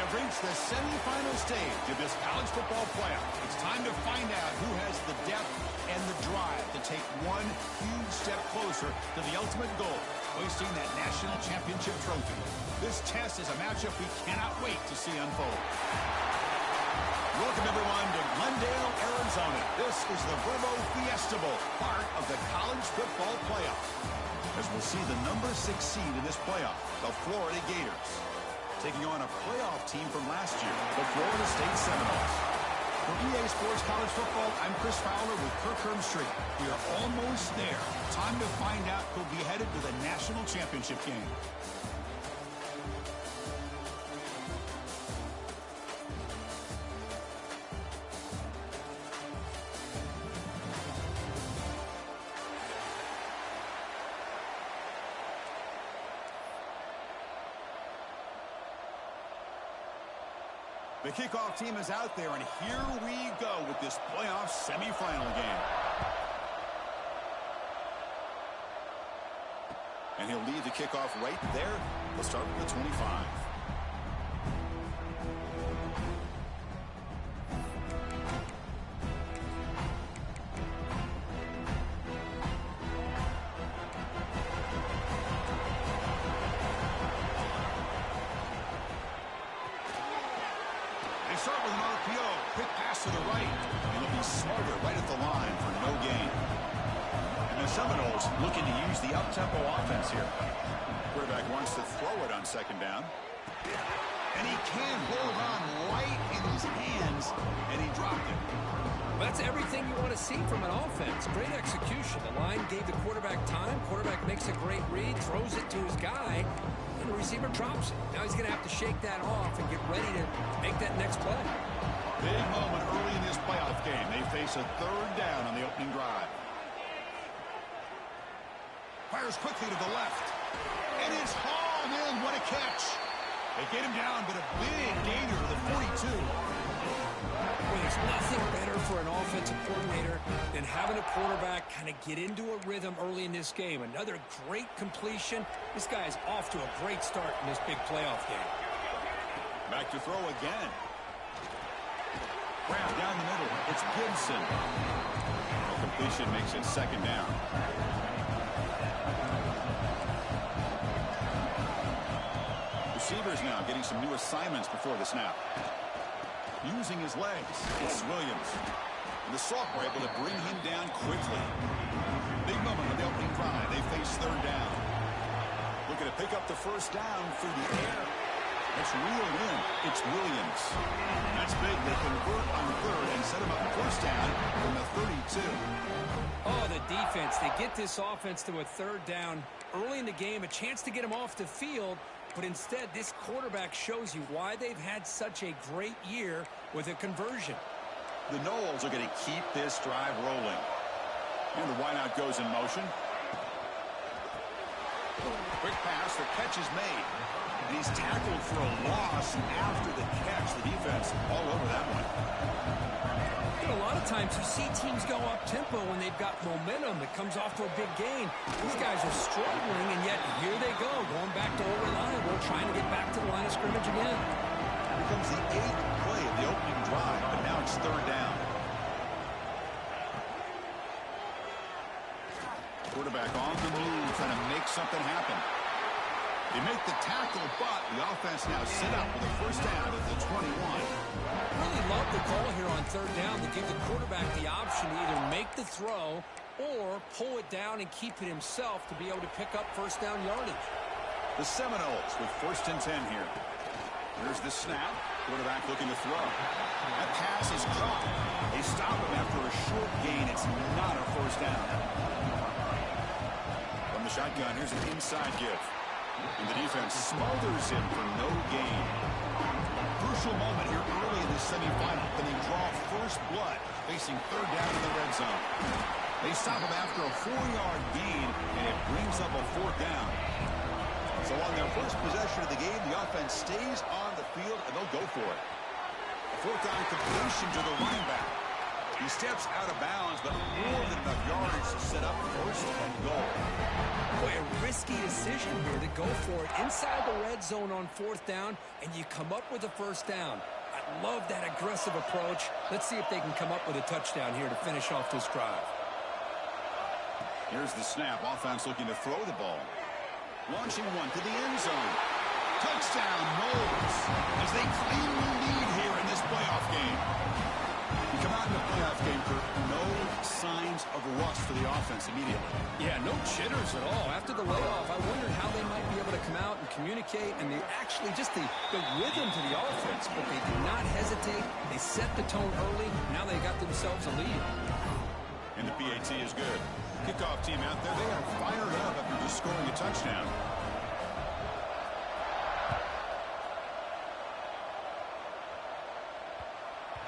have reached the semifinal stage of this college football playoff. It's time to find out who has the depth and the drive to take one huge step closer to the ultimate goal, hoisting that national championship trophy. This test is a matchup we cannot wait to see unfold. Welcome, everyone, to Glendale, Arizona. This is the Verbo Fiesta Bowl, part of the college football playoff. As we'll see the number 6 seed in this playoff, the Florida Gators, taking on a playoff team from last year, the Florida State Seminoles. For EA Sports College Football, I'm Chris Fowler with Kirk Herbstreit. We are almost there. Time to find out who'll be headed to the national championship game. The kickoff team is out there, and here we go with this playoff semifinal game. And he'll lead the kickoff right there. We'll start with the 25. Start with an RPO. Quick pass to the right. And they'll be smarter right at the line for no gain. And the Seminoles looking to use the up-tempo offense here. Quarterback wants to throw it on second down. And he can hold on right in his hands. And he dropped it. Well, that's everything you want to see from an offense. Great execution. The line gave the quarterback time. Quarterback makes a great read, throws it to his guy. The receiver drops it. Now he's going to have to shake that off and get ready to make that next play. Big moment early in this playoff game. They face a third down on the opening drive. Fires quickly to the left. And it's hauled in. What a catch. They get him down, but a big gainer to the 42. Well, there's nothing better for an offensive coordinator than having a quarterback kind of get into a rhythm early in this game. Another great completion. This guy's off to a great start in this big playoff game. Back to throw again. Grab down the middle. It's Gibson. The completion makes it second down. Receivers now getting some new assignments before the snap. Using his legs, it's Williams. And the Salk were able to bring him down quickly. Big moment on the opening drive. They face third down. Looking to pick up the first down through the air. It's reeled in. It's Williams. That's big. They convert on third and set him up first down from the 32. Oh, the defense. They get this offense to a third down early in the game. A chance to get him off the field. But instead, this quarterback shows you why they've had such a great year with a conversion. The Noles are going to keep this drive rolling. And the wideout goes in motion. Quick pass, the catch is made. And he's tackled for a loss after the catch. The defense all over that one. A lot of times you see teams go up-tempo when they've got momentum. It comes off to a big gain. These guys are struggling, and yet here they go, going back to over-reliable, trying to get back to the line of scrimmage again. Here comes the 8th play of the opening drive, but now it's third down. Quarterback on the move, trying to make something happen. They make the tackle, but the offense now set up with a first down at the 21. Really love the call here on third down to give the quarterback the option to either make the throw or pull it down and keep it himself to be able to pick up first down yardage. The Seminoles with first and 10 here. Here's the snap. Quarterback looking to throw. That pass is caught. They stop him after a short gain. It's not a first down. From the shotgun, here's an inside give. And the defense smothers him for no gain. Crucial moment here early in the semifinal. Then they draw first blood, facing third down in the red zone. They stop him after a 4-yard gain, and it brings up a fourth down. So on their first possession of the game, the offense stays on the field, and they'll go for it. A fourth down completion to the running back. He steps out of bounds, but more than enough yardage to set up first and goal. Boy, a risky decision here to go for it inside the red zone on 4th down, and you come up with a first down. I love that aggressive approach. Let's see if they can come up with a touchdown here to finish off this drive. Here's the snap. Offense looking to throw the ball. Launching one to the end zone. Touchdown, Knowles, as they claim the lead here in this playoff game. You come out in the playoff game, Kurt, no signs of rust for the offense immediately. Yeah, no jitters at all. After the layoff, I wondered how they might be able to come out and communicate, and they actually just the rhythm to the offense, but they did not hesitate. They set the tone early. Now they got themselves a lead. And the PAT is good. Kickoff team out there, they are fired up after just scoring a touchdown.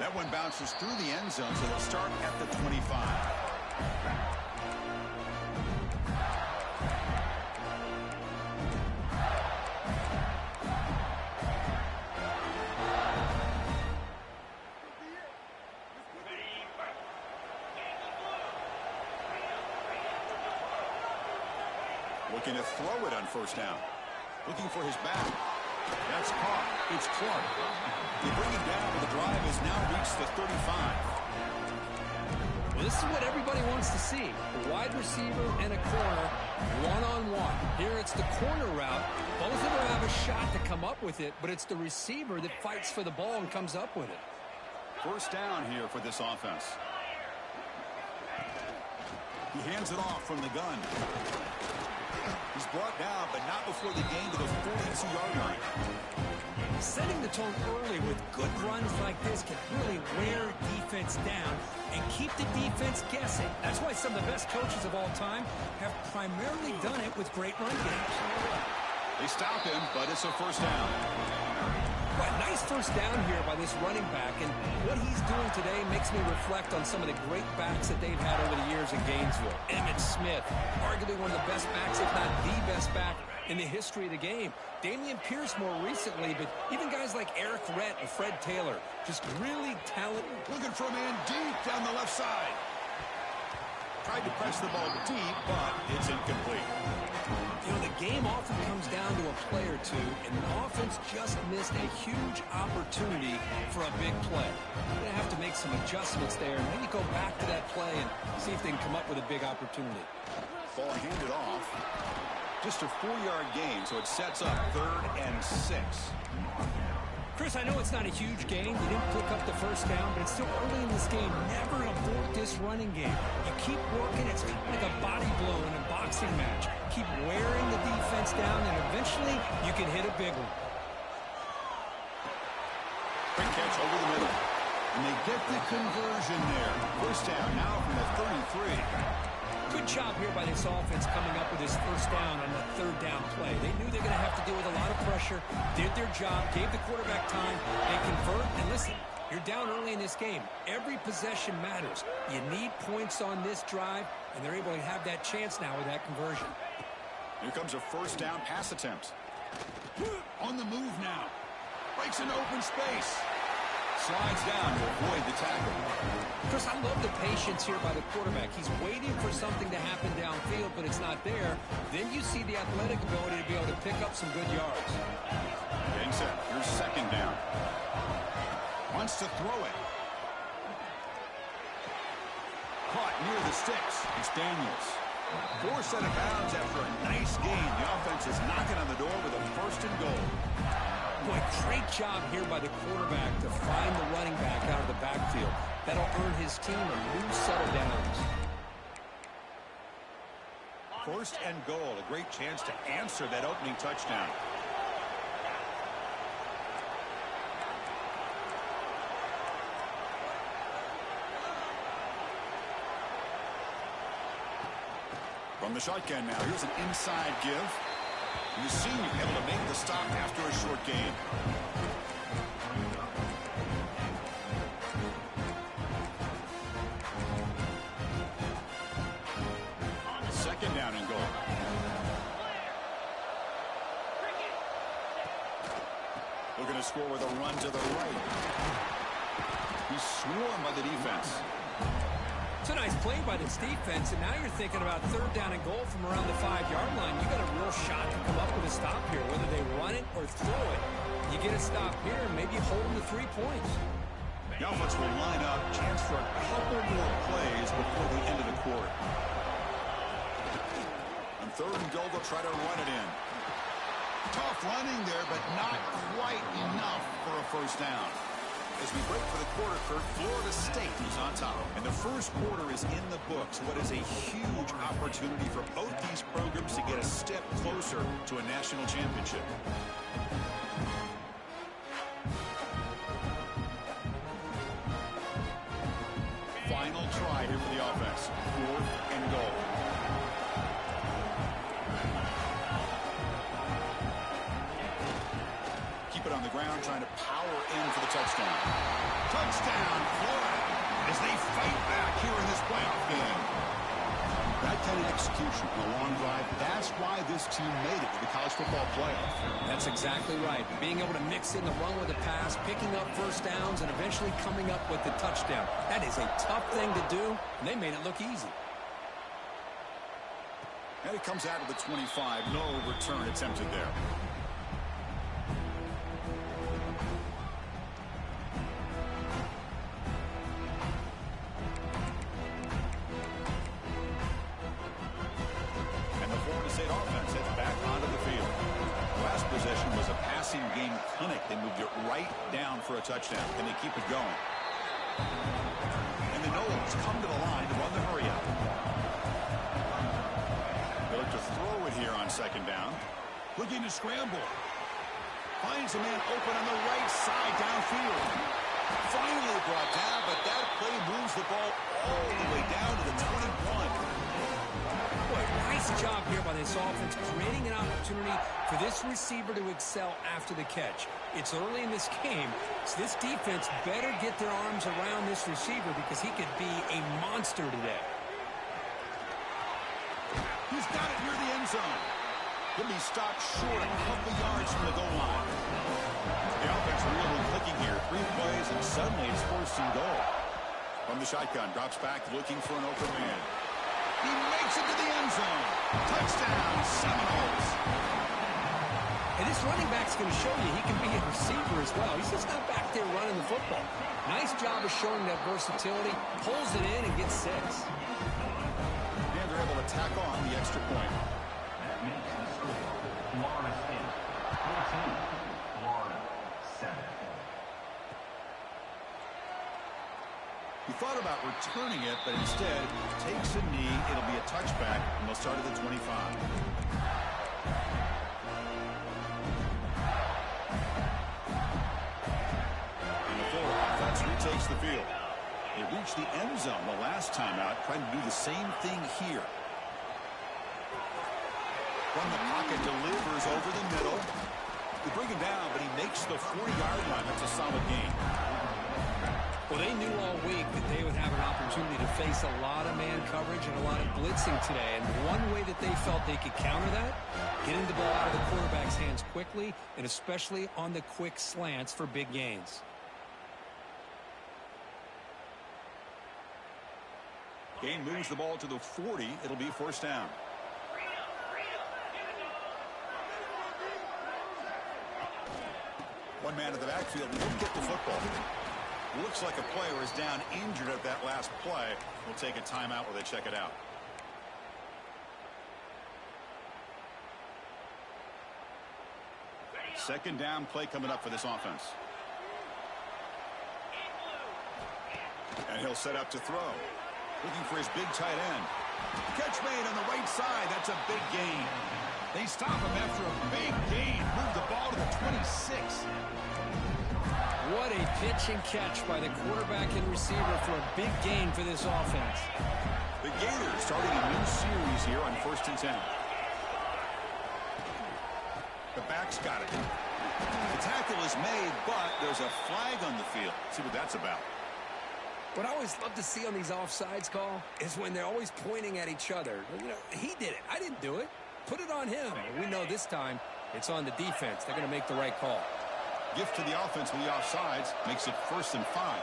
That one bounces through the end zone, so they'll start at the 25. Looking to throw it on first down. Looking for his back. That's caught. It's Clark. They bring him down, but the drive has now reached the 35. Well, this is what everybody wants to see. A wide receiver and a corner, one-on-one. Here it's the corner route. Both of them have a shot to come up with it, but it's the receiver that fights for the ball and comes up with it. First down here for this offense. He hands it off from the gun. He's brought down, but not before the gain to the 42-yard line. Setting the tone early with good runs like this can really wear defense down and keep the defense guessing. That's why some of the best coaches of all time have primarily done it with great run games. They stop him, but it's a first down. Well, nice first down here by this running back, and what he's doing today makes me reflect on some of the great backs that they've had over the years in Gainesville. Emmitt Smith, arguably one of the best backs, if not the best back in the history of the game. Damian Pierce more recently, but even guys like Eric Rhett and Fred Taylor, just really talented. Looking for a man deep down the left side. Tried to press the ball deep, but it's incomplete. You know, the game often comes down to a play or two, and the offense just missed a huge opportunity for a big play. They're going to have to make some adjustments there, and maybe go back to that play and see if they can come up with a big opportunity. Ball handed off. Just a 4-yard gain, so it sets up 3rd and 6. Chris, I know it's not a huge gain. You didn't pick up the first down, but it's still early in this game. Never abort this running game. You keep working. It's kind of like a body blow in a boxing match. Keep wearing the defense down, and eventually you can hit a big one. Quick catch over the middle. And they get the conversion there. First down now from the 33. Good job here by this offense coming up with his first down on the 3rd down play. They knew they were going to have to deal with a lot of pressure, did their job, gave the quarterback time, they convert, and listen, you're down early in this game. Every possession matters. You need points on this drive, and they're able to have that chance now with that conversion. Here comes a first down pass attempt. On the move now. Breaks into open space. Slides down to avoid the tackle. Chris, I love the patience here by the quarterback. He's waiting for something to happen downfield, but it's not there. Then you see the athletic ability to be able to pick up some good yards. Getting set. Here's second down. Wants to throw it. Caught near the sticks. It's Daniels. 4 set of bounds after a nice gain. The offense is knocking on the door with a 1st and goal. Boy, great job here by the quarterback to find the running back out of the backfield. That'll earn his team a new set of downs. 1st and goal. A great chance to answer that opening touchdown. From the shotgun now. Here's an inside give. The senior able to make the stop after a short gain. Second down and goal. Looking to score with a run to the right. He's swarmed by the defense. It's a nice play by this defense, and now you're thinking about third down and goal from around the 5-yard line. You got a real shot to come up with a stop here, whether they run it or throw it. You get a stop here and maybe hold them to 3 points. The offense will line up. Chance for a couple more plays before the end of the quarter. On third and goal, they'll try to run it in. Tough running there, but not quite enough for a first down. As we break for the quarter, Kurt, Florida State is on top. And the first quarter is in the books. What is a huge opportunity for both these programs to get a step closer to a national championship. Final try here for the offense. Fourth and goal. Keep it on the ground, trying to power in for the touchdown. Touchdown, Florida, as they fight back here in this playoff game. That kind of execution on a long drive, that's why this team made it to the college football playoff. That's exactly right. Being able to mix in the run with the pass, picking up first downs, and eventually coming up with the touchdown. That is a tough thing to do, and they made it look easy. And it comes out of the 25. No return attempted there. Game clinic. They moved it right down for a touchdown. Can they keep it going? And the Noles come to the line to run the hurry up. They look to throw it here on second down. Looking to scramble. Finds a man open on the right side downfield. Finally brought down, but that play moves the ball all the way down to the 21. Nice job here by this offense, creating an opportunity for this receiver to excel after the catch. It's early in this game, so this defense better get their arms around this receiver because he could be a monster today. He's got it near the end zone. He'll be stopped short a couple yards from the goal line. The offense really clicking here. 3 plays, and suddenly it's first and goal. From the shotgun, drops back looking for an open man. He makes it to the end zone. Touchdown, Seminoles. And this running back's going to show you he can be a receiver as well. He's just not back there running the football. Nice job of showing that versatility. Pulls it in and gets 6. And they're able to tack on the extra point. That makes the score Florida State 14, Florida 7. He thought about returning it, but instead takes a knee. It'll be a touchback, and they'll start at the 25. And the Florida offense retakes the field. They reached the end zone the last time out, trying to do the same thing here. From the pocket, delivers over the middle. They bring him down, but he makes the 40-yard line. That's a solid gain. Well, they knew all week that they would have an opportunity to face a lot of man coverage and a lot of blitzing today. And one way that they felt they could counter that, getting the ball out of the quarterback's hands quickly, and especially on the quick slants for big gains. Gain moves the ball to the 40. It'll be first down. One man in the backfield won't get the football. Looks like a player is down injured at that last play. We'll take a timeout while they check it out. Second down play coming up for this offense. And he'll set up to throw. Looking for his big tight end. Catch made on the right side. That's a big gain. They stop him after a big gain. Move the ball to the 26. What a pitch and catch by the quarterback and receiver for a big gain for this offense. The Gators starting a new series here on 1st and 10. The back's got it. The tackle is made, but there's a flag on the field. Let's see what that's about. What I always love to see on these offsides call is when they're always pointing at each other. You know, he did it. I didn't do it. Put it on him. We know this time it's on the defense. They're going to make the right call. Gift to the offense with the offsides makes it 1st and 5.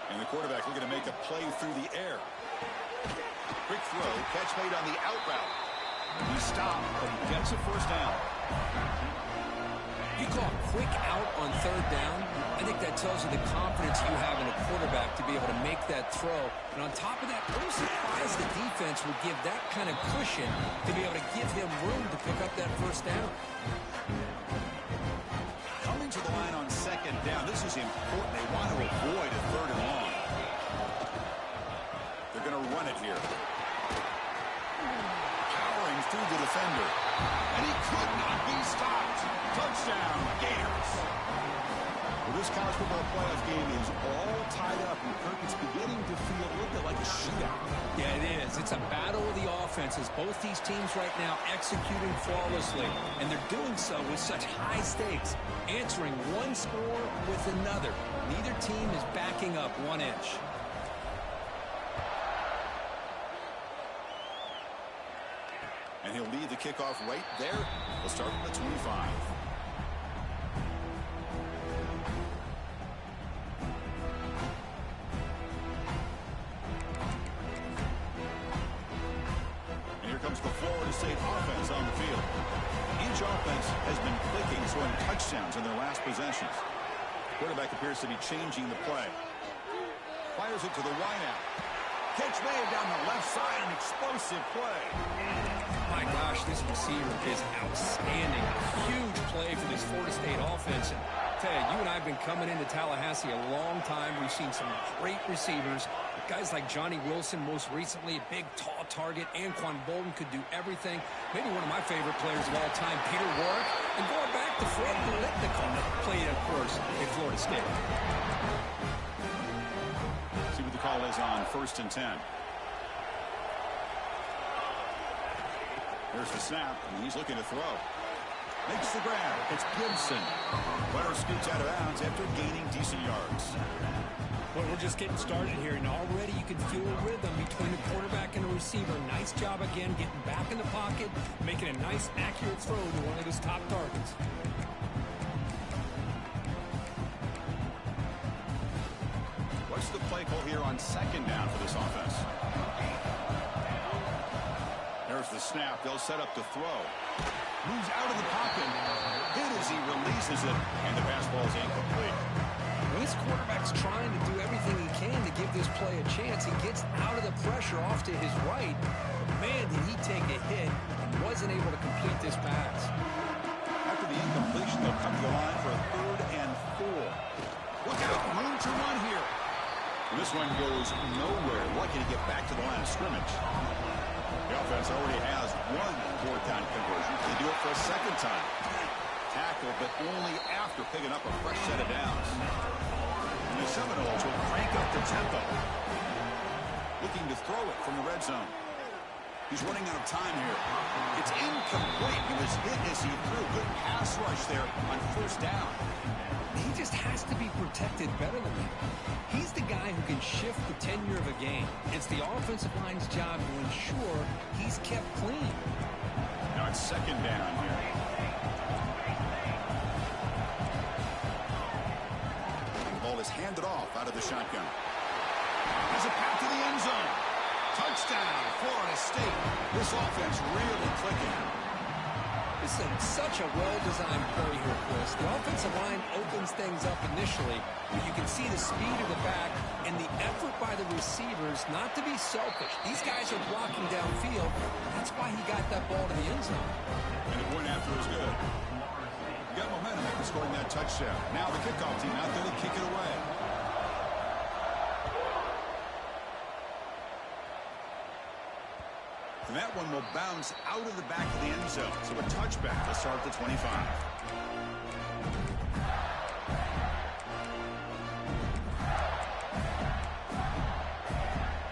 And the quarterback looking to make a play through the air. Quick throw, catch made on the out route. He stopped, but he gets a first down. You call a quick out on third down. I think that tells you the confidence you have in a quarterback to be able to make that throw. And on top of that, I'm surprised the defense would give that kind of cushion to be able to give him room to pick up that first down. Coming to the line on second down. This is important. They want to avoid a third and long. They're going to run it here. Powering through the defender. And he could not be stopped. Touchdown, Gators. Well, this college football playoff game is all tied up, and Kirk, it's beginning to feel a little bit like a shootout. Yeah, it is. It's a battle of the offenses. Both these teams right now executing flawlessly, and they're doing so with such high stakes, answering one score with another. Neither team is backing up 1 inch. And he'll lead the kickoff right there. We'll start from the 25. And here comes the Florida State offense on the field. Each offense has been clicking, scoring touchdowns in their last possessions. Quarterback appears to be changing the play. Fires it to the wideout. Catch made down the left side, an explosive play. My gosh, this receiver is outstanding. A huge play for this Florida State offense. And Ted, you and I have been coming into Tallahassee a long time. We've seen some great receivers. Guys like Johnny Wilson, most recently, a big, tall target. Anquan Bolden could do everything. Maybe one of my favorite players of all time, Peter Warrick. And going back to Fred Biletnikoff, played, of course, at Florida State. See what the call is on 1st and 10. Here's the snap, and he's looking to throw. Makes the grab. It's Gibson. Runner scoots out of bounds after gaining decent yards. Well, we're just getting started here, and already you can feel a rhythm between the quarterback and the receiver. Nice job again getting back in the pocket, making a nice, accurate throw to one of his top targets. What's the play call here on second down for this offense? There's the snap. They'll set up to throw. Moves out of the pocket. Hit as he releases it, and the pass ball is incomplete. This quarterback's trying to do everything he can to give this play a chance. He gets out of the pressure off to his right. But man, did he take a hit and wasn't able to complete this pass. After the incompletion, they'll come to the line for a 3rd and 4. Look out, room to run here. And this one goes nowhere. Lucky to get back to the line of scrimmage. The offense already has one 4th down conversion. They do it for a second time. Tackle, but only after picking up a fresh set of downs. And the Seminoles will crank up the tempo. Looking to throw it from the red zone. He's running out of time here. It's incomplete. He was hit as he threw. Good pass rush there on 1st down. He just has to be protected better than that. He's the guy who can shift the tenure of a game. It's the offensive line's job to ensure he's kept clean. Now it's 2nd down here. The ball is handed off out of the shotgun. Has a path to the end zone. Touchdown, Florida State. This offense really clicking. This is such a well-designed play here, Chris. The offensive line opens things up initially, but you can see the speed of the back and the effort by the receivers not to be selfish. These guys are blocking downfield. That's why he got that ball to the end zone. And the point after is good. Got momentum after scoring that touchdown. Now the kickoff team out there to kick it away. And that one will bounce out of the back of the end zone. So a touchback to start the 25.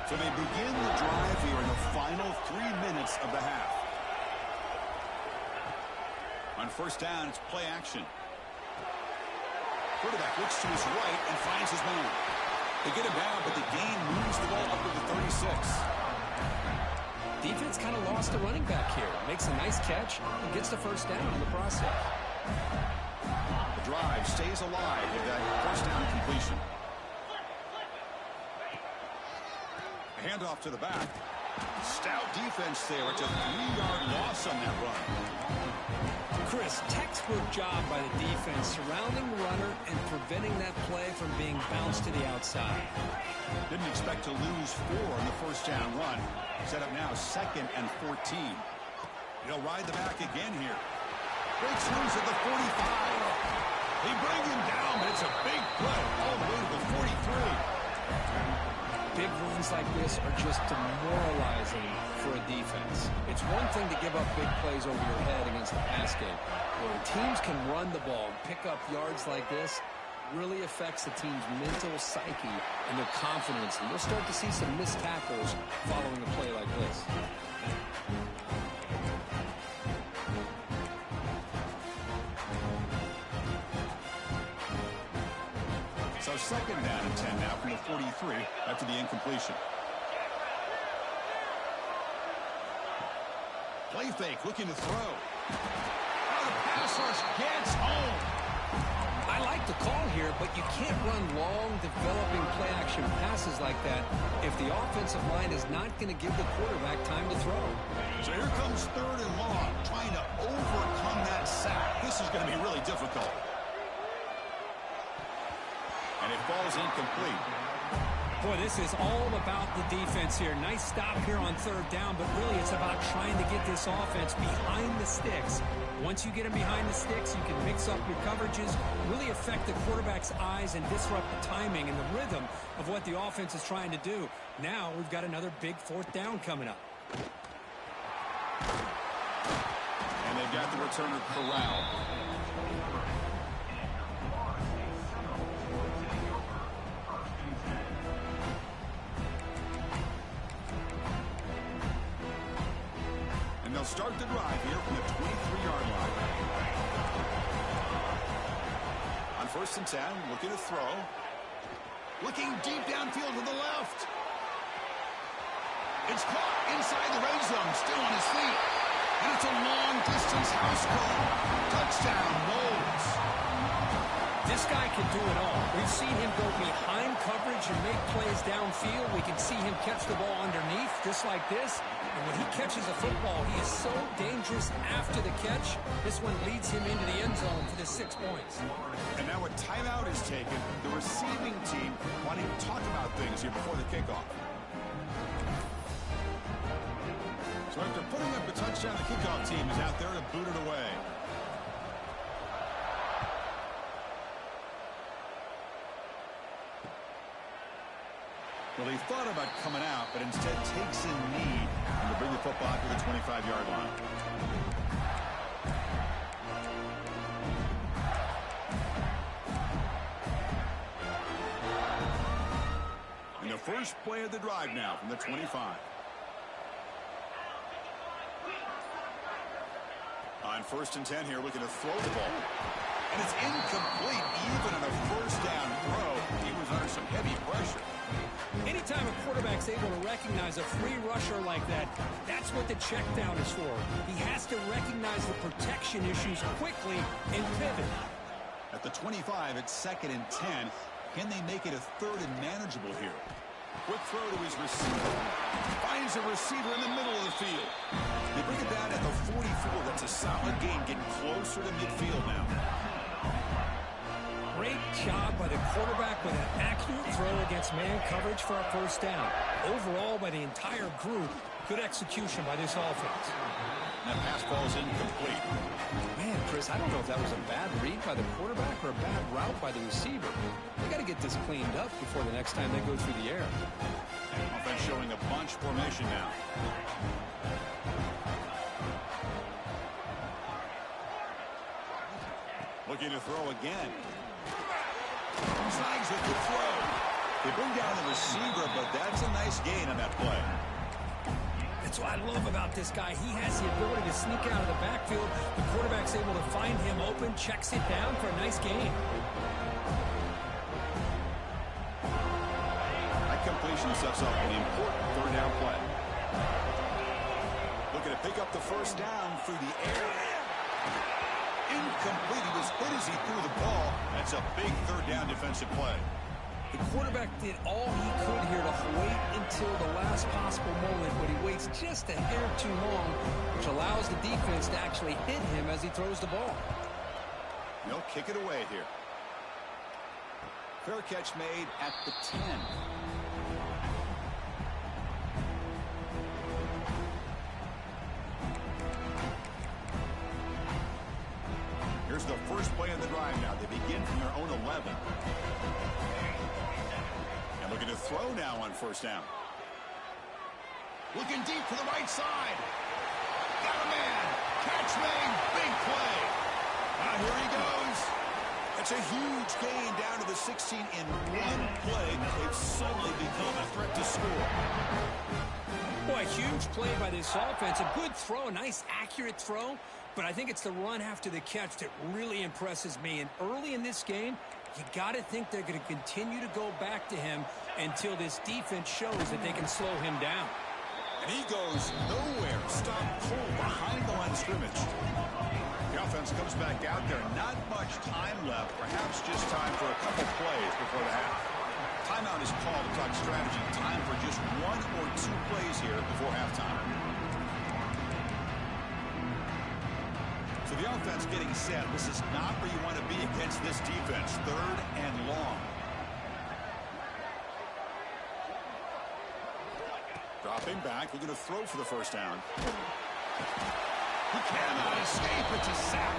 So they begin the drive here in the final 3 minutes of the half. On 1st down, it's play action. Quarterback looks to his right and finds his man. They get him down, but the gain moves the ball up to the 36. Defense kind of lost the running back here. Makes a nice catch and gets the 1st down in the process. The drive stays alive with that 1st down completion. handoff to the back. Stout defense there. It's a 3-yard loss on that run. Chris, textbook job by the defense surrounding the runner and preventing that play from being bounced to the outside. Didn't expect to lose 4 in the first down run. Set up now 2nd and 14. He'll ride the back again here. Breaks loose at the 45. They bring him down, but it's a big play all the way to the 43. Big runs like this are just demoralizing for a defense. It's one thing to give up big plays over your head against the pass game. When teams can run the ball and pick up yards like this, really affects the team's mental psyche and their confidence. And you'll start to see some missed tackles following a play like this. So 2nd down and 10 now from the 43 after the incompletion. Play fake, looking to throw. Now the pass rush gets home. I like the call here, but you can't run long, developing play-action passes like that if the offensive line is not going to give the quarterback time to throw. So here comes 3rd and long, trying to overcome that sack. This is going to be really difficult. And it falls incomplete. Boy, this is all about the defense here. Nice stop here on 3rd down, but really it's about trying to get this offense behind the sticks. Once you get them behind the sticks, you can mix up your coverages, really affect the quarterback's eyes and disrupt the timing and the rhythm of what the offense is trying to do. Now we've got another big 4th down coming up. And they've got the returner corralled. They'll start the drive here from the 23-yard line. On 1st and 10, looking to throw. Looking deep downfield to the left. It's caught inside the red zone, still on his feet. And it's a long-distance house call. Touchdown, Knowles. This guy can do it all. We've seen him go behind coverage and make plays downfield. We can see him catch the ball underneath, just like this. And when he catches a football, he is so dangerous after the catch. This one leads him into the end zone for the 6 points. And now a timeout is taken. The receiving team wanting to talk about things here before the kickoff. So after putting up a touchdown, the kickoff team is out there to boot it away. Well, he thought about coming out, but instead takes in knee to bring the football to the 25-yard line. And the first play of the drive now from the 25. On 1st and 10 here, looking to throw the ball. And it's incomplete, even on a 1st down throw. He was under some heavy pressure. Anytime a quarterback's able to recognize a free rusher like that, that's what the check down is for. He has to recognize the protection issues quickly and pivot. At the 25, it's 2nd and 10. Can they make it a 3rd and manageable here? Quick throw to his receiver. Finds a receiver in the middle of the field. They bring it down at the 44. That's a solid gain, getting closer to midfield now. Great job by the quarterback with an accurate throw against man coverage for a 1st down. Overall, by the entire group, good execution by this offense. That pass falls incomplete. Man, Chris, I don't know if that was a bad read by the quarterback or a bad route by the receiver. They got to get this cleaned up before the next time they go through the air. Offense showing a bunch formation now. Looking to throw again. Snags with the throw. They bring down the receiver, but that's a nice gain on that play. That's what I love about this guy. He has the ability to sneak out of the backfield. The quarterback's able to find him open, checks it down for a nice gain. That completion sets up an important 3rd down play. Looking to pick up the 1st down through the air. Incomplete. He was hit as he threw the ball. That's a big 3rd down defensive play. The quarterback did all he could here to wait until the last possible moment, but he waits just a hair too long, which allows the defense to actually hit him as he throws the ball. They'll kick it away here. Fair catch made at the 10. Here's the first play of the drive now. They begin from their own 11. And looking to throw now on first down. Looking deep to the right side. Got a man. Catch made. Big play. Now here he goes. It's a huge gain down to the 16 in one play. They've suddenly become a threat to score. Boy, a huge play by this offense. A good throw, a nice accurate throw. But I think it's the run after the catch that really impresses me. And early in this game, you got to think they're going to continue to go back to him until this defense shows that they can slow him down. And he goes nowhere. Stop cold behind the line of scrimmage. The offense comes back out there. Not much time left. Perhaps just time for a couple plays before the half. Timeout is called to talk strategy. Time for just one or two plays here before halftime. So the offense getting set. This is not where you want to be against this defense. 3rd and long. Dropping back. We're going to throw for the first down. He cannot escape. It's a sack.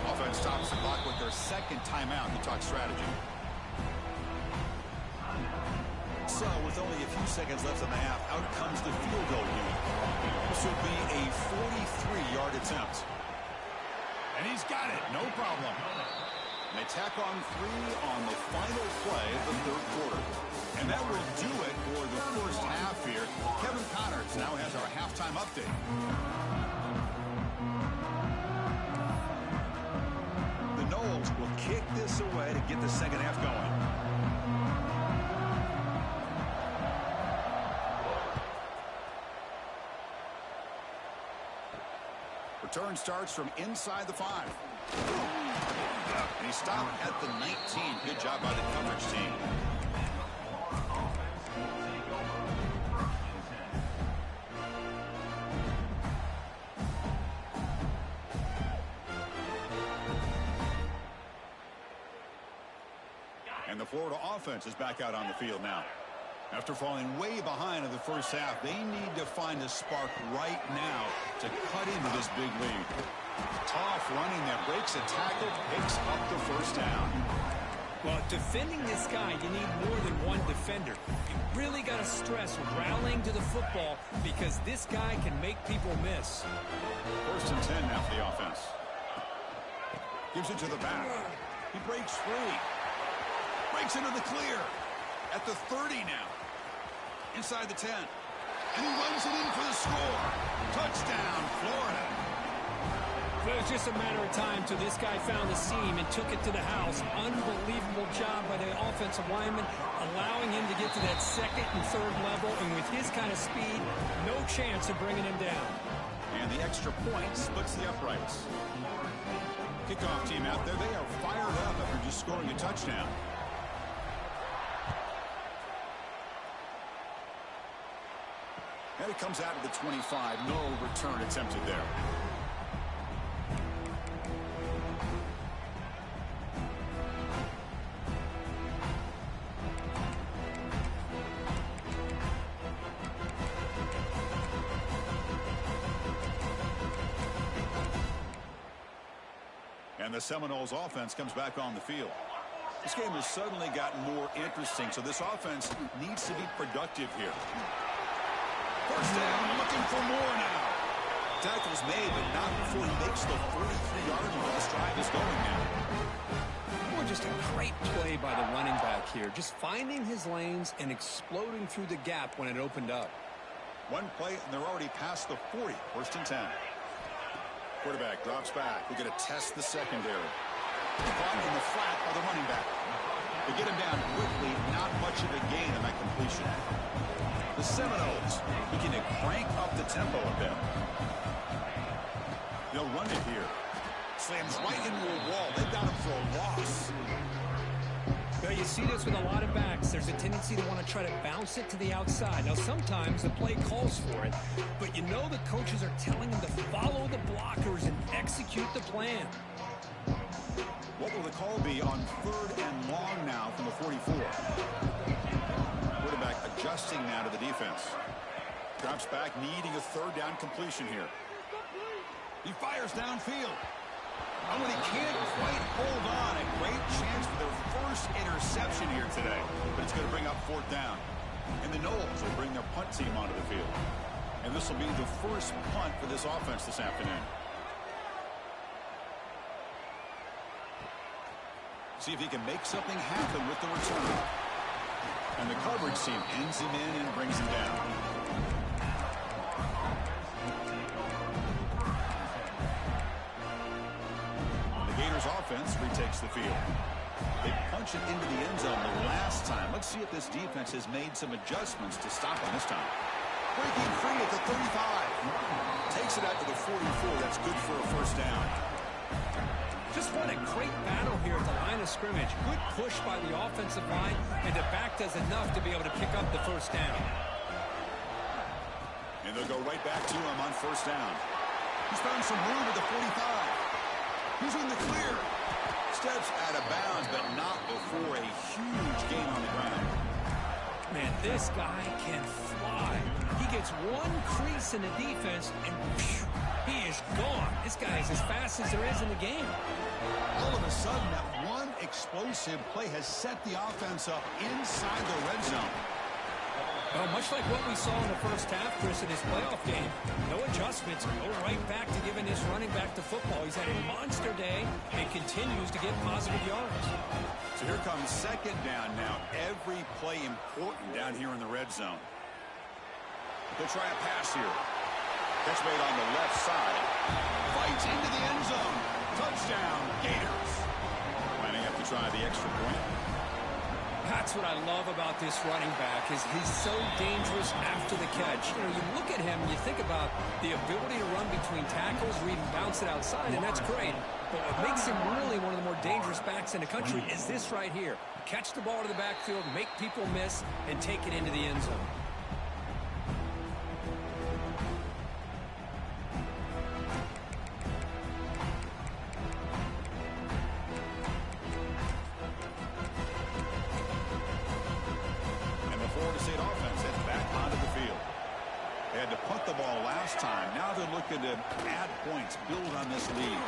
Offense stops the clock with their second timeout. You talk strategy. So with only a few seconds left in the half, out comes the field goal unit. This will be a 43-yard attempt. And he's got it. No problem. And they tack on 3 on the final play of the 3rd quarter. And that will do it for the first half here. Kevin Connors now has our halftime update. The Noles will kick this away to get the second half going. Return starts from inside the 5. And he stopped at the 19. Good job by the coverage team. And the Florida offense is back out on the field now. After falling way behind in the first half, they need to find a spark right now to cut into this big lead. Tough running that breaks a tackle, picks up the first down. Well, defending this guy, you need more than one defender. You really got to stress rallying to the football because this guy can make people miss. 1st and 10 now for the offense. Gives it to the back. He breaks free. Breaks into the clear. At the 30 now. Inside the 10. And he runs it in for the score. Touchdown, Florida. It was just a matter of time till this guy found the seam and took it to the house. Unbelievable job by the offensive lineman, allowing him to get to that 2nd and 3rd level. And with his kind of speed, no chance of bringing him down. And the extra point splits the uprights. Kickoff team out there. They are fired up after just scoring a touchdown. And it comes out of the 25. No return attempted there. And the Seminoles offense comes back on the field. This game has suddenly gotten more interesting, so this offense needs to be productive here. First down, looking for more now. Tackle's made, but not before he makes the 43-yard line. This drive is going now. Boy, just a great play by the running back here. Just finding his lanes and exploding through the gap when it opened up. One play, and they're already past the 40. 1st and 10. Quarterback drops back. We're going to test the secondary. Caught in the flat by the running back. They get him down quickly. Not much of a gain on that completion. The Seminoles looking to crank up the tempo a bit. They'll run it here. Slams right into a wall. They've got him for a loss. Well, you see this with a lot of backs. There's a tendency to want to try to bounce it to the outside. Now, sometimes the play calls for it, but you know the coaches are telling them to follow the blockers and execute the plan. What will the call be on 3rd and long now from the 44? Quarterback adjusting now to the defense. Drops back, needing a 3rd down completion here. He fires downfield. Oh, and he can't quite hold on. A great chance for their first interception here today. But it's going to bring up 4th down. And the Knowles will bring their punt team onto the field. And this will be the first punt for this offense this afternoon. See if he can make something happen with the return. And the coverage team ends him in and brings him down. The Gators offense retakes the field. They punch it into the end zone the last time. Let's see if this defense has made some adjustments to stop him this time. Breaking free at the 35. Takes it out to the 44. That's good for a first down. Just what a great battle here at the line of scrimmage. Good push by the offensive line, and the back does enough to be able to pick up the first down. And they'll go right back to him on first down. He's found some room at the 45. He's in the clear. Steps out of bounds, but not before a huge gain on the ground. Man, this guy can fly. He gets one crease in the defense, and phew, he is gone. This guy is as fast as there is in the game. All of a sudden, that one explosive play has set the offense up inside the red zone. Well, much like what we saw in the first half, Chris, in his playoff game, no adjustments, go right back to giving this running back to football. He's had a monster day and continues to get positive yards. So here comes 2nd down now. Every play important down here in the red zone. They'll try a pass here. Catch made on the left side. Fights into the end zone. Touchdown, Gators. Lining up to try the extra point. That's what I love about this running back is he's so dangerous after the catch. You know, you look at him and you think about the ability to run between tackles or even bounce it outside, and that's great. But what makes him really one of the more dangerous backs in the country is this right here. Catch the ball to the backfield, make people miss, and take it into the end zone. Looking to add points, build on this lead.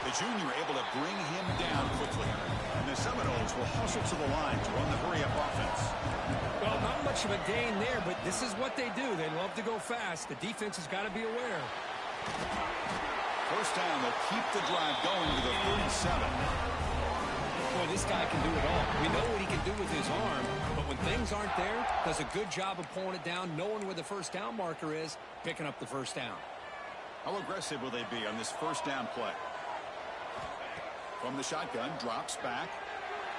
The junior able to bring him down quickly. And the Seminoles will hustle to the line to run the hurry-up offense. Well, not much of a gain there, but this is what they do. They love to go fast. The defense has got to be aware. First down, they'll keep the drive going to the 37. Boy, this guy can do it all. We know what he can do with his arm, but when things aren't there, does a good job of pulling it down, knowing where the first down marker is, picking up the first down. How aggressive will they be on this first down play? From the shotgun, drops back.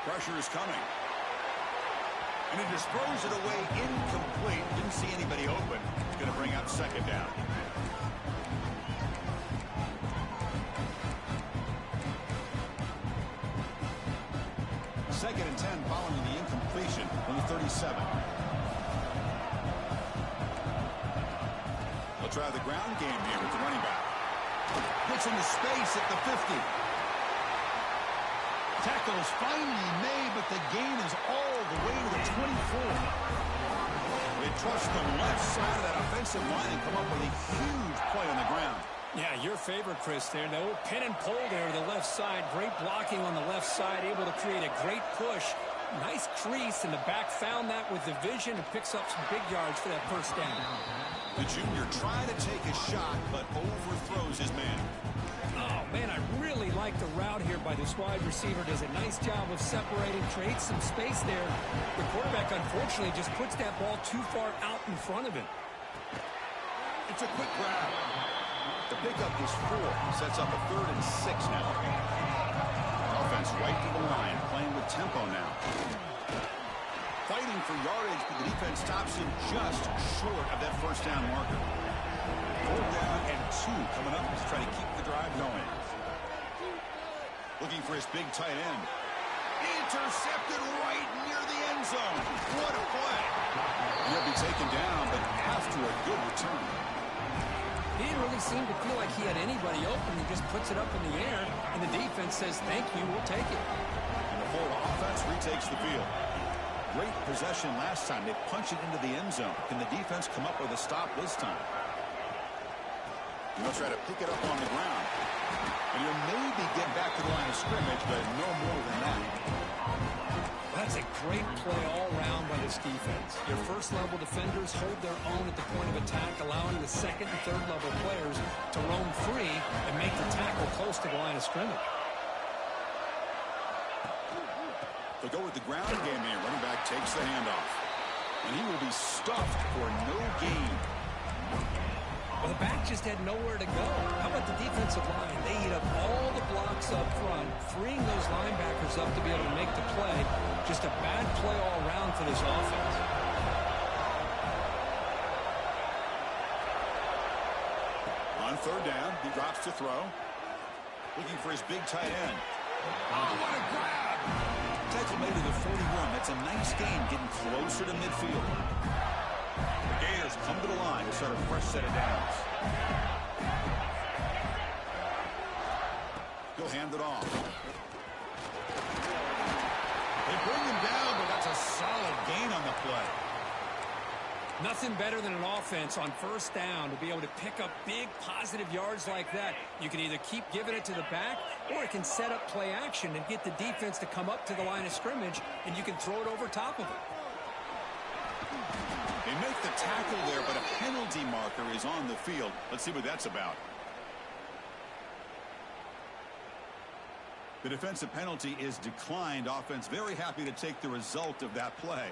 Pressure is coming. And he just throws it away incomplete. Didn't see anybody open. It's going to bring up 2nd down. Second and 10 following the incompletion from the 37. They'll try the ground game here with the running back. Gets into space at the 50. Tackle is finally made, but the gain is all the way to the 24. They trust the left side of that offensive line and come up with a huge play on the ground. Yeah, your favorite, Chris, there. The old pin and pull there to the left side. Great blocking on the left side, able to create a great push. Nice crease, and the back found that with the vision and picks up some big yards for that first down. The junior tried to take a shot, but overthrows his man. Oh, man, I really like the route here by this wide receiver. Does a nice job of separating, creates some space there. The quarterback, unfortunately, just puts that ball too far out in front of him. It's a quick grab. The pickup is 4. Sets up a 3rd and 6 now. Offense right to the line, playing with tempo now. Fighting for yardage, but the defense stops him just short of that first down marker. 4th down and 2 coming up to try to keep the drive going. Looking for his big tight end. Intercepted right near the end zone. What a play. He'll be taken down, but after a good return. He didn't really seem to feel like he had anybody open. He just puts it up in the air, and the defense says, thank you, we'll take it. And the Florida offense retakes the field. Great possession last time. They punch it into the end zone. Can the defense come up with a stop this time? They'll try to pick it up on the ground. And you'll maybe get back to the line of scrimmage, but no more than that. That's a great play all around by this defense. Your first-level defenders hold their own at the point of attack, allowing the second and third-level players to roam free and make the tackle close to the line of scrimmage. They'll go with the ground game here. Running back takes the handoff. And he will be stuffed for no gain. Well, the back just had nowhere to go. How about the defensive line? They eat up all the blocks up front, freeing those linebackers up to be able to make the play. Just a bad play all around for this offense. On third down, he drops to throw. Looking for his big tight end. Oh, what a grab! Tackle made to the 41. That's a nice gain, getting closer to midfield. The Gators come to the line to start a fresh set of downs. He'll hand it off. They bring him down, but that's a solid gain on the play. Nothing better than an offense on first down to be able to pick up big positive yards like that. You can either keep giving it to the back, or it can set up play action and get the defense to come up to the line of scrimmage, and you can throw it over top of it. They make the tackle there, but a penalty marker is on the field. Let's see what that's about. The defensive penalty is declined. Offense very happy to take the result of that play.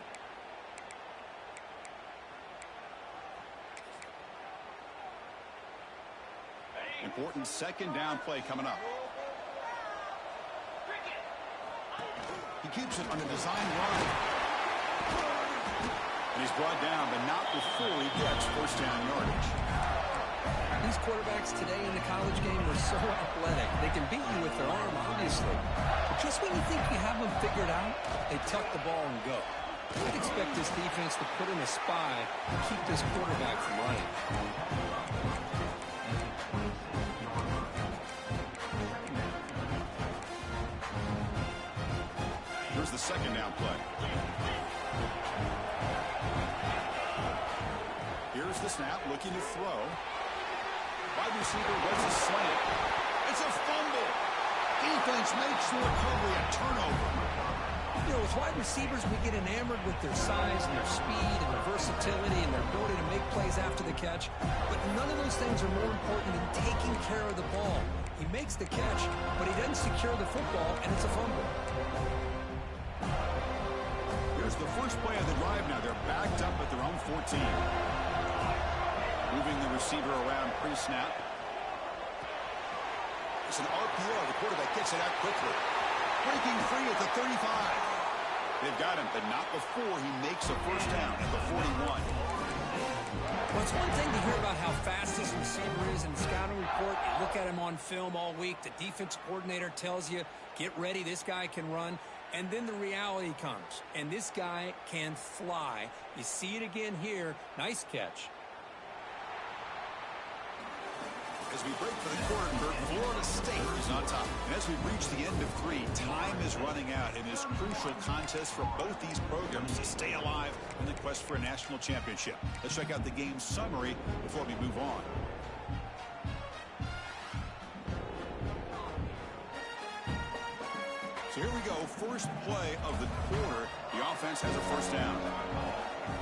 Important second down play coming up. He keeps it on a design run. And he's brought down, but not before he gets first down yardage. These quarterbacks today in the college game are so athletic. They can beat you with their arm, obviously. But just when you think you have them figured out, they tuck the ball and go. I'd expect this defense to put in a spy and keep this quarterback from running. Here's the second down play. Here's the snap, looking to throw. Wide receiver was a slant. It's a fumble. Defense makes the recovery, a turnover. You know, with wide receivers, we get enamored with their size and their speed and their versatility and their ability to make plays after the catch. But none of those things are more important than taking care of the ball. He makes the catch, but he doesn't secure the football, and it's a fumble. Here's the first play of the drive now. They're backed up at their own 14. Moving the receiver around pre-snap. It's an RPO. The quarterback gets it out quickly. Breaking free at the 35. They've got him, but not before he makes a first down at the 41. Well, it's one thing to hear about how fast this receiver is in the scouting report. You look at him on film all week. The defense coordinator tells you, get ready, this guy can run. And then the reality comes, and this guy can fly. You see it again here. Nice catch. As we break for the quarter, Florida State is on top. And as we reach the end of 3, time is running out in this crucial contest for both these programs to stay alive in the quest for a national championship. Let's check out the game summary before we move on. So here we go. First play of the quarter. The offense has a first down.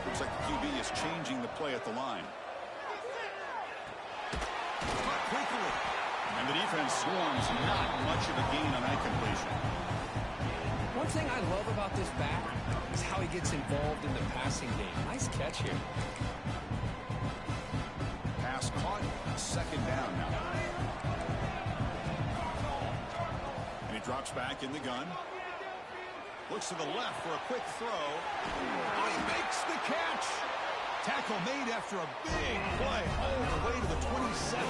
Looks like the QB is changing the play at the line. Caught quickly. And the defense swarms. Not much of a gain on that completion. One thing I love about this back is how he gets involved in the passing game. Nice catch here. Pass caught. Second down now. And he drops back in the gun. Looks to the left for a quick throw. Oh, he makes the catch. Tackle made after a big play all the way to the 27.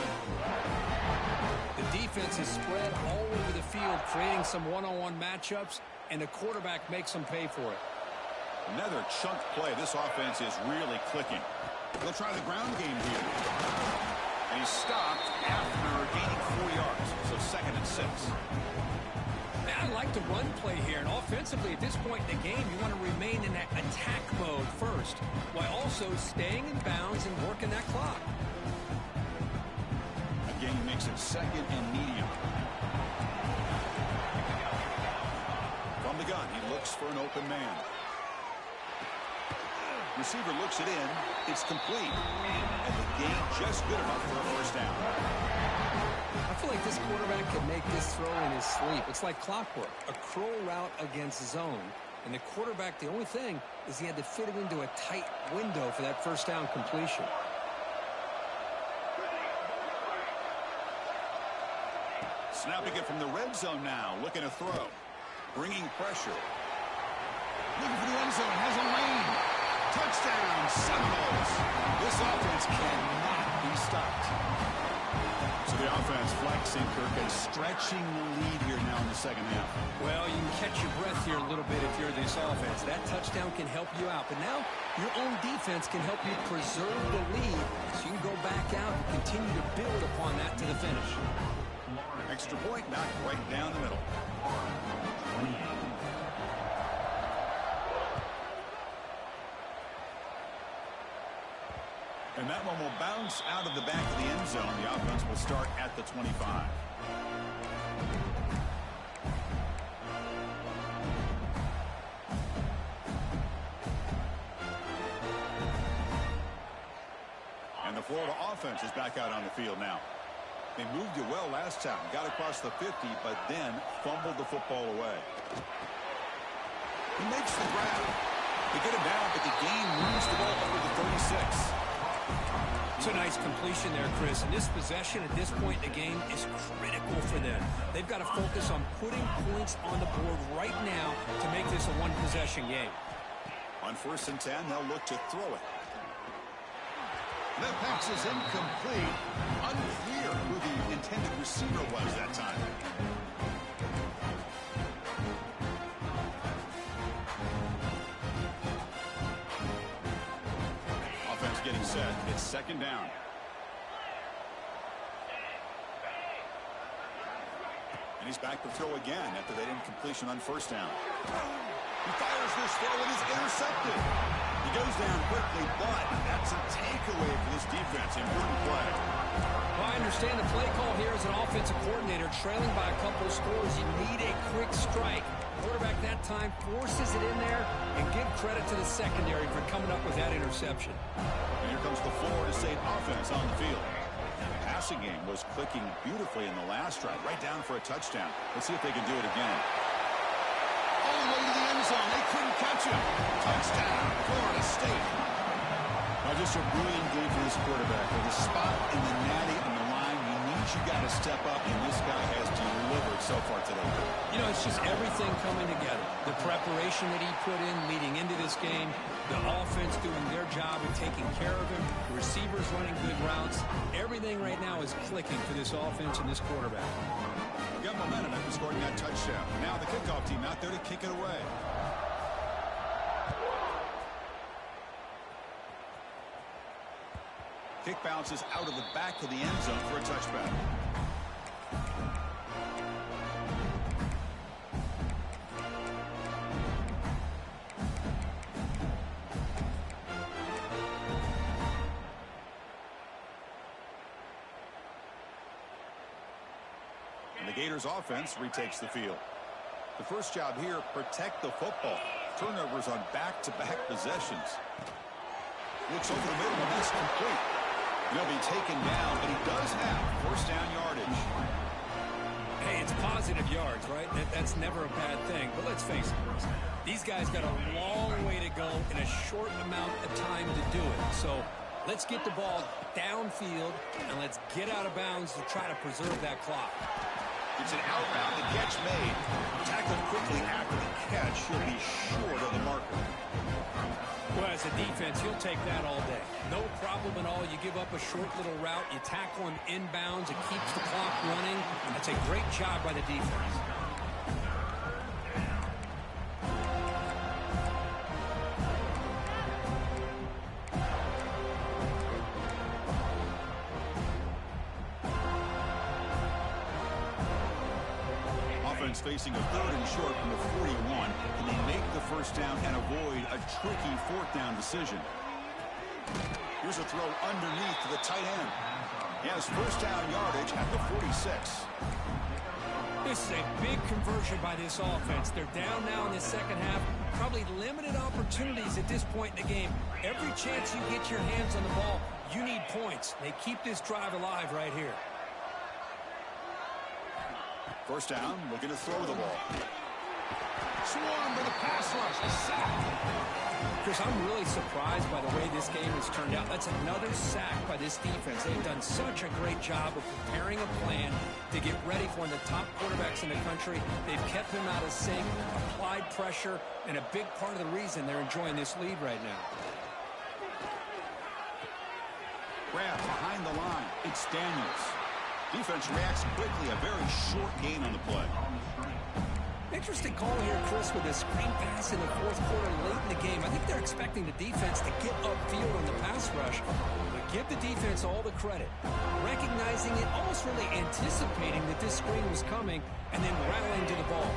The defense is spread all over the field, creating some one-on-one matchups. and the quarterback makes them pay for it. Another chunk play. This offense is really clicking. They'll try the ground game here. And he's stopped after gaining 4 yards. So 2nd and 6. I like the run play here, and offensively at this point in the game, you want to remain in that attack mode first, while also staying in bounds and working that clock. Again, he makes it 2nd and medium. From the gun, he looks for an open man. Receiver looks it in. It's complete. And the gain just good enough for a first down. I feel like this quarterback can make this throw in his sleep. It's like clockwork, a crow route against zone. And the quarterback, the only thing is he had to fit it into a tight window for that first down completion. Snapping it from the red zone now. Looking to throw. Bringing pressure. Looking for the end zone. Has a lane. Touchdown, Seminoles. This offense cannot be stopped. So the offense flexing, Kirk, and stretching the lead here now in the second half. Well, you can catch your breath here a little bit if you're this offense. That touchdown can help you out. But now your own defense can help you preserve the lead so you can go back out and continue to build upon that to the finish. Extra point, knocked right down the middle. 28. And that one will bounce out of the back of the end zone. The offense will start at the 25. And the Florida offense is back out on the field now. They moved it well last time. Got across the 50, but then fumbled the football away. He makes the grab. They get him down, but the gain moves the ball over the 36. It's a nice completion there, Chris. And this possession at this point in the game is critical for them. They've got to focus on putting points on the board right now to make this a one-possession game. On 1st and 10, they'll look to throw it. That pass is incomplete. Unclear who the intended receiver was that time. Offense getting set. It's 2nd down. And he's back to throw again after that incompletion on 1st down. He fires this throw and is intercepted. He goes down quickly, but that's a takeaway for this defense. Important play. Well, I understand the play call here as an offensive coordinator, trailing by a couple of scores. You need a quick strike. Quarterback that time forces it in there, and give credit to the secondary for coming up with that interception. And here comes the Florida State offense on the field. The passing game was clicking beautifully in the last drive, right down for a touchdown. Let's see if they can do it again. All the way to the end zone. They couldn't catch him. Touchdown, Florida State. Now just a brilliant game for this quarterback. With a spot in the natty on the line, you got to step up, and this guy has delivered so far today. You know, it's just everything coming together. The preparation that he put in leading into this game, the offense doing their job of taking care of him, the receivers running good routes. Everything right now is clicking for this offense and this quarterback. Got momentum after scoring that touchdown. Now the kickoff team out there to kick it away. Kick bounces out of the back of the end zone for a touchback. And the Gators offense retakes the field. The first job here, protect the football. Turnovers on back-to-back possessions. Looks over the middle, and that's complete. He'll be taken down, but he does have first down yardage. Hey, it's positive yards, right? That's never a bad thing. But let's face it, these guys got a long way to go in a short amount of time to do it. So let's get the ball downfield, and let's get out of bounds to try to preserve that clock. It's an outbound. The catch made. Tackled quickly after the catch. He'll be short of the marker. Well, as a defense, you'll take that all day. No problem at all. You give up a short little route. You tackle him inbounds. It keeps the clock running. That's a great job by the defense. offense facing a 3rd and short from the 41. Can they make the first down and avoid a tricky 4th down decision? Here's a throw underneath to the tight end. He has first down yardage at the 46. This is a big conversion by this offense. They're down now in the second half. Probably limited opportunities at this point in the game. Every chance you get your hands on the ball, you need points. They keep this drive alive right here. First down, looking to throw the ball. Swarm with a pass rush, a sack. Chris, I'm really surprised by the way this game has turned out. That's another sack by this defense. They've done such a great job of preparing a plan to get ready for one of the top quarterbacks in the country. They've kept him out of sync, applied pressure, and a big part of the reason they're enjoying this lead right now. Grab behind the line. It's Daniels. Defense reacts quickly. A very short gain on the play. Interesting call here, Chris, with a screen pass in the 4th quarter late in the game. I think they're expecting the defense to get upfield on the pass rush, but give the defense all the credit. Recognizing it, almost really anticipating that this screen was coming, and then rallying to the ball.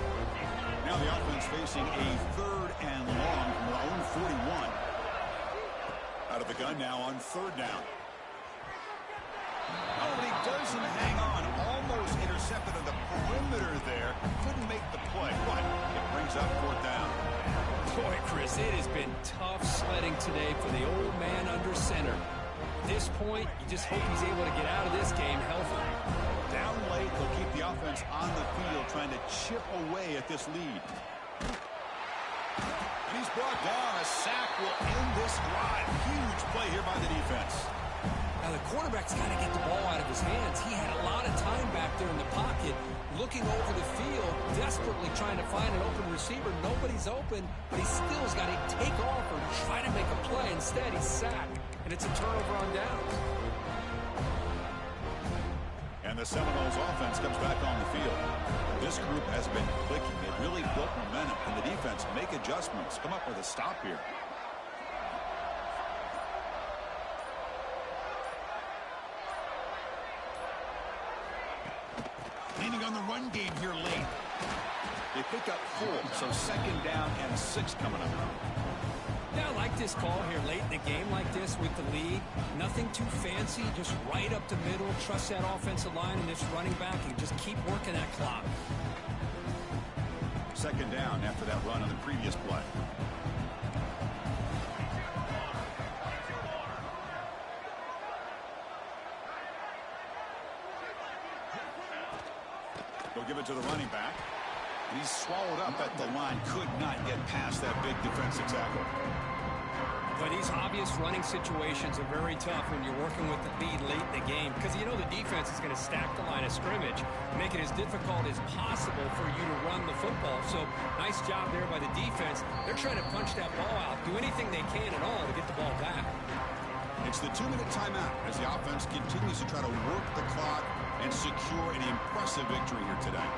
Now the offense facing a 3rd and long from their own 41. Out of the gun now on 3rd down. Oh, but he doesn't hang on. Almost intercepted on the perimeter there. Couldn't make the play, but it brings up 4th down. Boy, Chris, it has been tough sledding today for the old man under center. At this point, you just hope he's able to get out of this game healthy. Down late, they'll keep the offense on the field trying to chip away at this lead. And he's brought down. A sack will end this drive. Huge play here by the defense. Now, the quarterback's got to get the ball out of his hands. He had a lot of time back there in the pocket, looking over the field, desperately trying to find an open receiver. Nobody's open, but he still's got to take off or try to make a play. Instead, he's sacked, and it's a turnover on downs. And the Seminoles offense comes back on the field. This group has been clicking. They've really built momentum, and the defense make adjustments, come up with a stop here. Leaning on the run game here late. They pick up 4, so 2nd down and 6 coming up. Yeah, I like this call here late in the game like this with the lead. Nothing too fancy, just right up the middle. Trust that offensive line and this running back and just keep working that clock. 2nd down after that run on the previous play. They'll give it to the running back. And he's swallowed up at the line. Could not get past that big defensive tackle. But these obvious running situations are very tough when you're working with the lead late in the game because you know the defense is going to stack the line of scrimmage, make it as difficult as possible for you to run the football. So nice job there by the defense. They're trying to punch that ball out, do anything they can at all to get the ball back. It's the 2-minute timeout as the offense continues to try to work the clock and secure an impressive victory here today.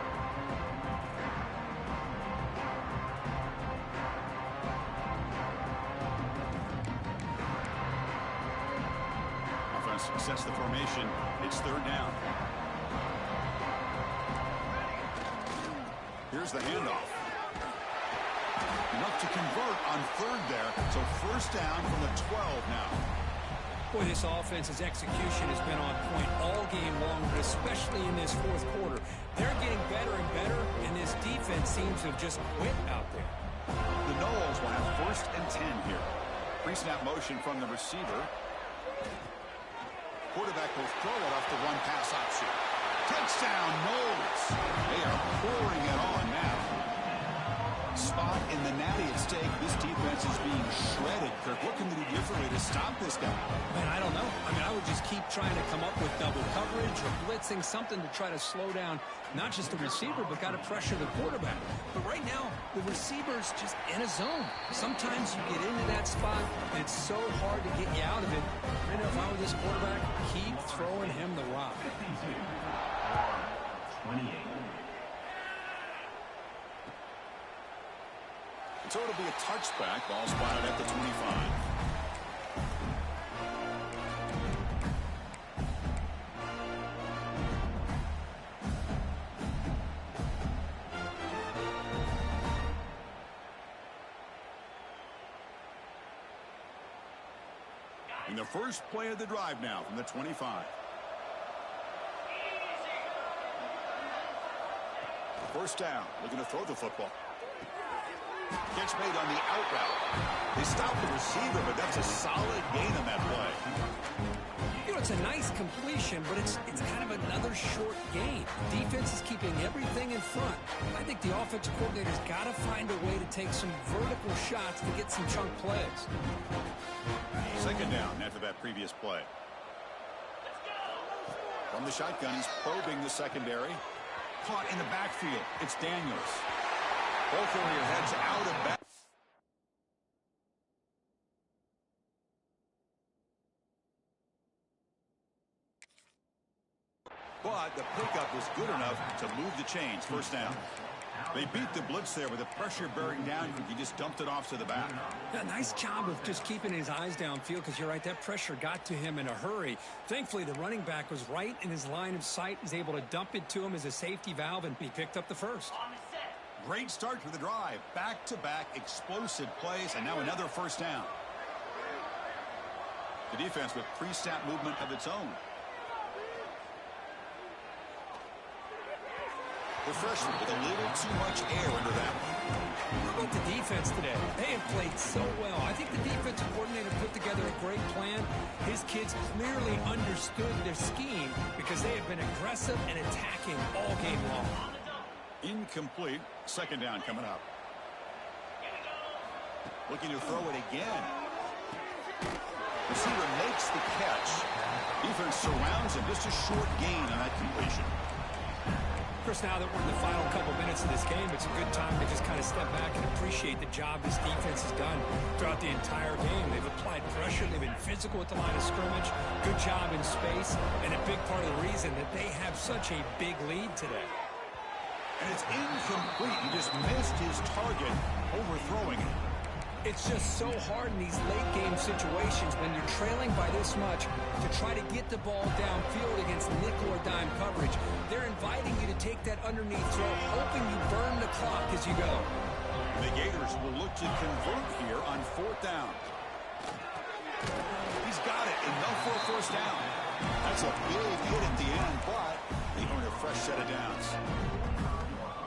Offense sets the formation. It's 3rd down. Here's the handoff. Enough to convert on 3rd there. So 1st down from the 12 now. Boy, this offense's execution has been on point all game long, but especially in this 4th quarter. They're getting better and better, and this defense seems to have just quit out there. The Noles will have 1st and 10 here. Pre-snap motion from the receiver. Quarterback will throw it off the run-pass option. Touchdown, Noles. They are pouring it on now. Spot in the natty at stake. This defense is being shredded. Kirk, what can they do differently to stop this guy? Man, I don't know. I mean, I would just keep trying to come up with double coverage or blitzing, something to try to slow down not just the receiver, but got to pressure the quarterback. But right now, the receiver's just in a zone. Sometimes you get into that spot, and it's so hard to get you out of it. I know if I were this quarterback, keep throwing him the rock. 28. So it'll be a touchback. Ball spotted at the 25. the first play of the drive now from the 25. First down, looking to throw the football. Catch made on the out route. They stopped the receiver, but that's a solid gain on that play. You know, it's a nice completion, but it's kind of another short gain. Defense is keeping everything in front. I think the offensive coordinator's got to find a way to take some vertical shots to get some chunk plays. Second down after that previous play. From the shotgun, he's probing the secondary. Caught in the backfield. It's Daniels. Both Warrior heads out of back. But the pickup was good enough to move the chains. First down. They beat the blitz there with the pressure bearing down. He just dumped it off to the back. Yeah, nice job of just keeping his eyes downfield, because you're right, that pressure got to him in a hurry. Thankfully, the running back was right in his line of sight. He's able to dump it to him as a safety valve, and he picked up the first. Great start to the drive. Back-to-back explosive plays, and now another first down. The defense with pre-snap movement of its own. The freshman with a little too much air under that one. How about the defense today? They have played so well. I think the defensive coordinator put together a great plan. His kids clearly understood their scheme because they have been aggressive and attacking all game long. Incomplete. Second down coming up. Looking to throw it again. Receiver makes the catch. Defense surrounds him. Just a short gain on that completion. Chris, now that we're in the final couple minutes of this game, it's a good time to just kind of step back and appreciate the job this defense has done throughout the entire game. They've applied pressure. They've been physical at the line of scrimmage. Good job in space, and a big part of the reason that they have such a big lead today. And it's incomplete. He just missed his target, overthrowing it. It's just so hard in these late-game situations when you're trailing by this much to try to get the ball downfield against nickel or dime coverage. They're inviting you to take that underneath throw, hoping you burn the clock as you go. The Gators will look to convert here on fourth down. He's got it, enough for a first down. That's a big hit at the end, but they earn a fresh set of downs.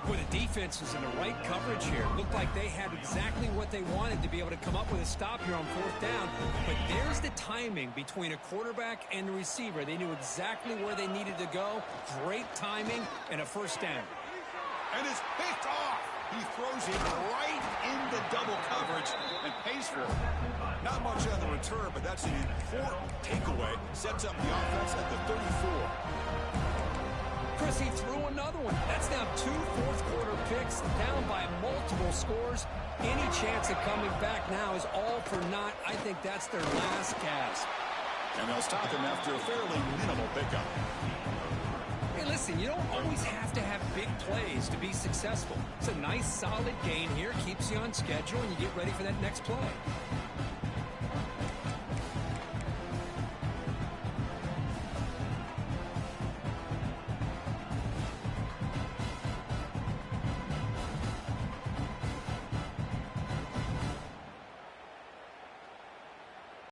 Boy, the defense was in the right coverage here. Looked like they had exactly what they wanted to be able to come up with a stop here on fourth down. But there's the timing between a quarterback and the receiver. They knew exactly where they needed to go. Great timing and a first down. And it's picked off. He throws it right into double coverage and pays for it. Not much on the return, but that's an important takeaway. Sets up the offense at the 34. Chris, he threw another one. That's now 2 fourth-quarter picks, down by multiple scores. Any chance of coming back now is all for naught. I think that's their last gasp. And they'll stop him after a fairly minimal pickup. Hey, listen, you don't always have to have big plays to be successful. It's a nice, solid gain here, keeps you on schedule, and you get ready for that next play.